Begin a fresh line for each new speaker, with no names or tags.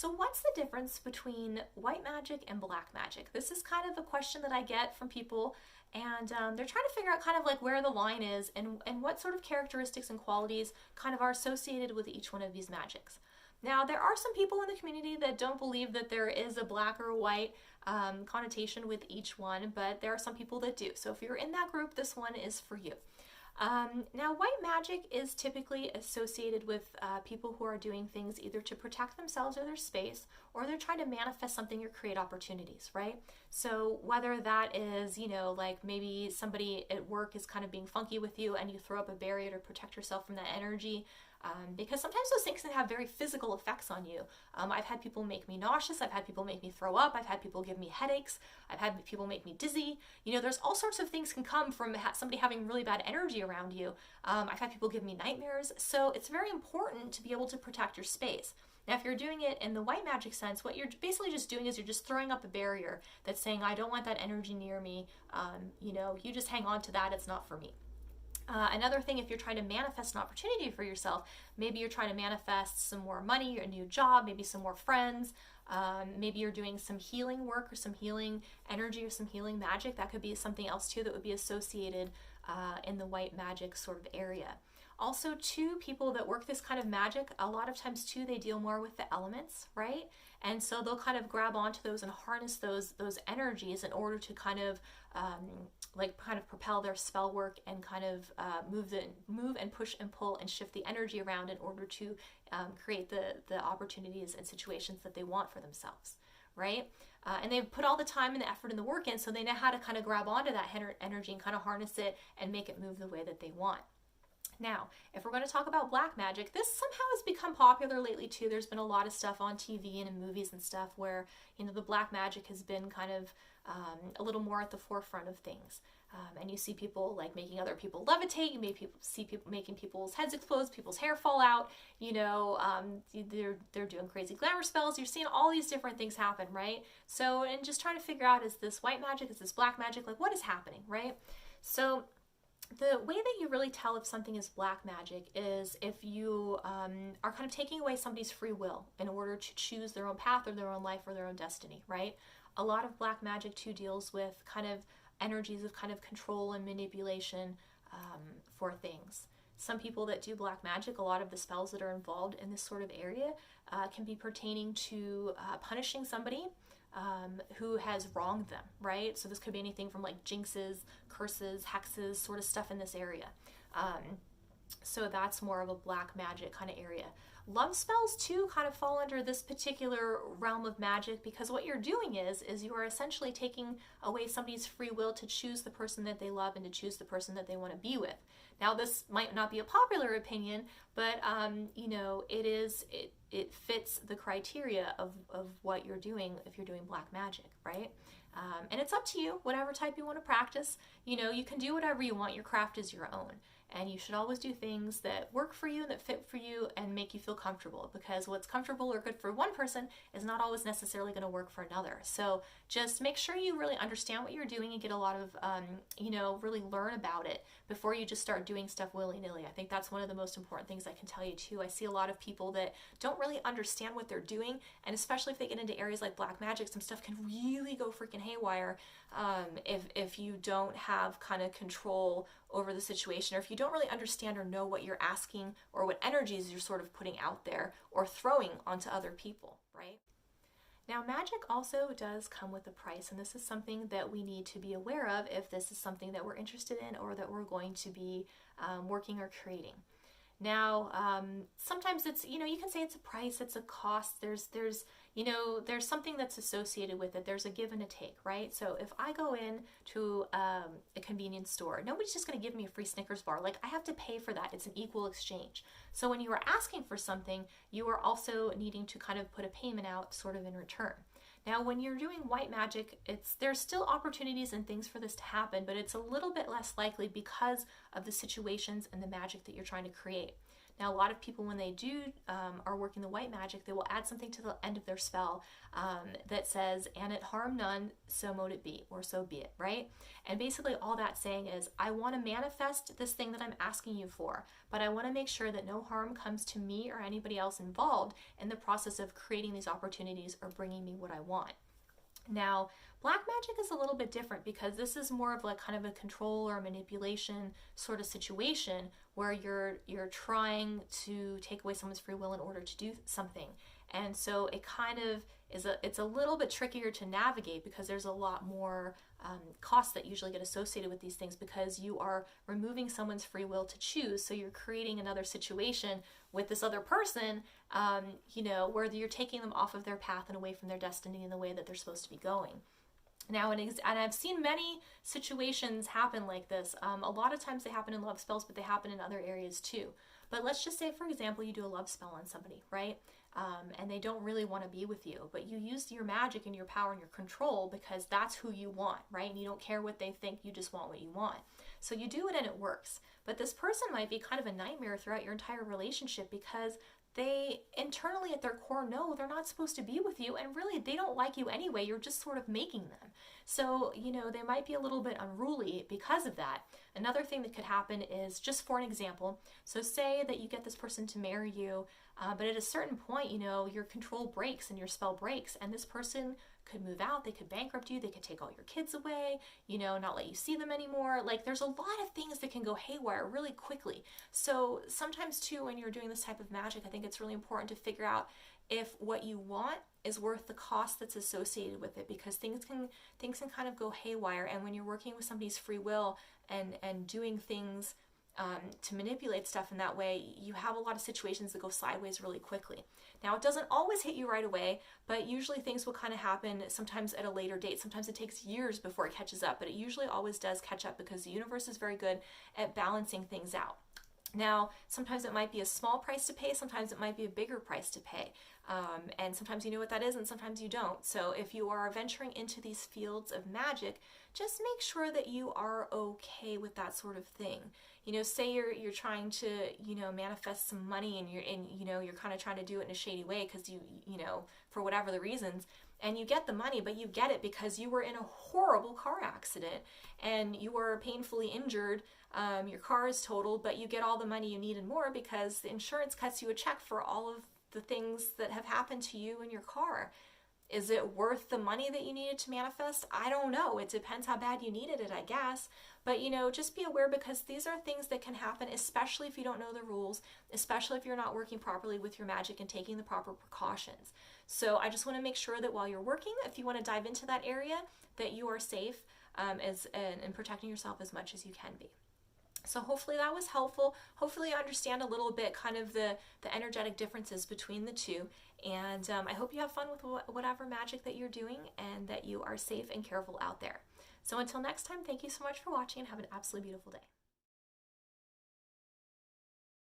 So what's the difference between white magic and black magic? This is kind of a question that I get from people, and they're trying to figure out kind of like where the line is and what sort of characteristics and qualities kind of are associated with each one of these magics. Now, there are some people in the community that don't believe that there is a black or a white connotation with each one, but there are some people that do. So if you're in that group, this one is for you. Now, white magic is typically associated with people who are doing things either to protect themselves or their space, or they're trying to manifest something or create opportunities, right? So whether that is, like maybe somebody at work is kind of being funky with you and you throw up a barrier to protect yourself from that energy, because sometimes those things can have very physical effects on you. I've had people make me nauseous. I've had people make me throw up. I've had people give me headaches. I've had people make me dizzy. There's all sorts of things can come from somebody having really bad energy around you. I've had people give me nightmares. So it's very important to be able to protect your space. Now, if you're doing it in the white magic sense, what you're basically just doing is you're just throwing up a barrier that's saying, I don't want that energy near me. You just hang on to that. It's not for me. Another thing, if you're trying to manifest an opportunity for yourself, maybe you're trying to manifest some more money, a new job, maybe some more friends, maybe you're doing some healing work or some healing energy or some healing magic. That could be something else too that would be associated in the white magic sort of area. Also, too, people that work this kind of magic, a lot of times too, they deal more with the elements, right? And so they'll kind of grab onto those and harness those energies in order to kind of propel their spell work and kind of move and push and pull and shift the energy around in order to create the opportunities and situations that they want for themselves, right? And they've put all the time and the effort and the work in, so they know how to kind of grab onto that energy and kind of harness it and make it move the way that they want. Now, if we're going to talk about black magic, this somehow has become popular lately too. There's been a lot of stuff on TV and in movies and stuff where, the black magic has been kind of a little more at the forefront of things. And you see people like making other people levitate. You see people making people's heads explode, people's hair fall out. They're doing crazy glamour spells. You're seeing all these different things happen, right? So, and just trying to figure out, is this white magic? Is this black magic? Like, what is happening, right? So the way that you really tell if something is black magic is if you are kind of taking away somebody's free will in order to choose their own path or their own life or their own destiny, right? A lot of black magic too deals with kind of energies of kind of control and manipulation for things. Some people that do black magic, a lot of the spells that are involved in this sort of area can be pertaining to punishing somebody who has wronged them, right? So this could be anything from like jinxes, curses, hexes, sort of stuff in this area. So that's more of a black magic kind of area. Love spells too kind of fall under this particular realm of magic, because what you're doing is you are essentially taking away somebody's free will to choose the person that they love and to choose the person that they want to be with. Now, this might not be a popular opinion, but it fits the criteria of what you're doing if you're doing black magic, right? And it's up to you, whatever type you want to practice. You can do whatever you want. Your craft is your own. And you should always do things that work for you, that fit for you, and make you feel comfortable, because what's comfortable or good for one person is not always necessarily going to work for another. So just make sure you really understand what you're doing and get a lot of, really learn about it before you just start doing stuff willy-nilly. I think that's one of the most important things I can tell you too. I see a lot of people that don't really understand what they're doing, and especially if they get into areas like black magic, some stuff can really go freaking haywire if you don't have kind of control over the situation, or if you don't really understand or know what you're asking or what energies you're sort of putting out there or throwing onto other people, right? Now, magic also does come with a price, and this is something that we need to be aware of if this is something that we're interested in or that we're going to be working or creating. Now, sometimes it's, you can say it's a price, it's a cost, there's something that's associated with it. There's a give and a take, right? So if I go in to a convenience store, nobody's just going to give me a free Snickers bar. Like, I have to pay for that. It's an equal exchange. So when you are asking for something, you are also needing to kind of put a payment out sort of in return. Now, when you're doing white magic, there's still opportunities and things for this to happen, but it's a little bit less likely because of the situations and the magic that you're trying to create. Now, a lot of people, when they do are working the white magic, they will add something to the end of their spell that says, and it harm none, so mote it be, or so be it, right? And basically all that's saying is, I want to manifest this thing that I'm asking you for, but I want to make sure that no harm comes to me or anybody else involved in the process of creating these opportunities or bringing me what I want. Now, black magic is a little bit different because this is more of like kind of a control or manipulation sort of situation where you're trying to take away someone's free will in order to do something. And so it kind of it's a little bit trickier to navigate because there's a lot more costs that usually get associated with these things because you are removing someone's free will to choose. So you're creating another situation with this other person, where you're taking them off of their path and away from their destiny in the way that they're supposed to be going. Now, and I've seen many situations happen like this. A lot of times they happen in love spells, but they happen in other areas too. But let's just say, for example, you do a love spell on somebody, right? And they don't really want to be with you, but you use your magic and your power and your control because that's who you want, right? And you don't care what they think, you just want what you want. So you do it and it works. But this person might be kind of a nightmare throughout your entire relationship because they internally at their core know they're not supposed to be with you, and really they don't like you anyway. You're just sort of making them. So, they might be a little bit unruly because of that. Another thing that could happen is, just for an example, so say that you get this person to marry you, but at a certain point, your control breaks and your spell breaks, and this person could move out, they could bankrupt you, they could take all your kids away, not let you see them anymore. Like, there's a lot of things that can go haywire really quickly. So sometimes too, when you're doing this type of magic, I think it's really important to figure out if what you want is worth the cost that's associated with it, because things can kind of go haywire. And when you're working with somebody's free will and doing things to manipulate stuff in that way, you have a lot of situations that go sideways really quickly. Now, it doesn't always hit you right away, but usually things will kind of happen sometimes at a later date. Sometimes it takes years before it catches up, but it usually always does catch up because the universe is very good at balancing things out. Now, sometimes it might be a small price to pay, sometimes it might be a bigger price to pay. And sometimes you know what that is and sometimes you don't. So if you are venturing into these fields of magic, just make sure that you are okay with that sort of thing. Say you're trying to, manifest some money and you're kind of trying to do it in a shady way because you for whatever the reasons, and you get the money, but you get it because you were in a horrible car accident and you were painfully injured. Your car is totaled, but you get all the money you need and more because the insurance cuts you a check for all of the things that have happened to you in your car. Is it worth the money that you needed to manifest? I don't know. It depends how bad you needed it, I guess. But, just be aware because these are things that can happen, especially if you don't know the rules, especially if you're not working properly with your magic and taking the proper precautions. So I just want to make sure that while you're working, if you want to dive into that area, that you are safe and protecting yourself as much as you can be. So hopefully that was helpful. Hopefully you understand a little bit kind of the energetic differences between the two. And I hope you have fun with whatever magic that you're doing and that you are safe and careful out there. So until next time, thank you so much for watching and have an absolutely beautiful day.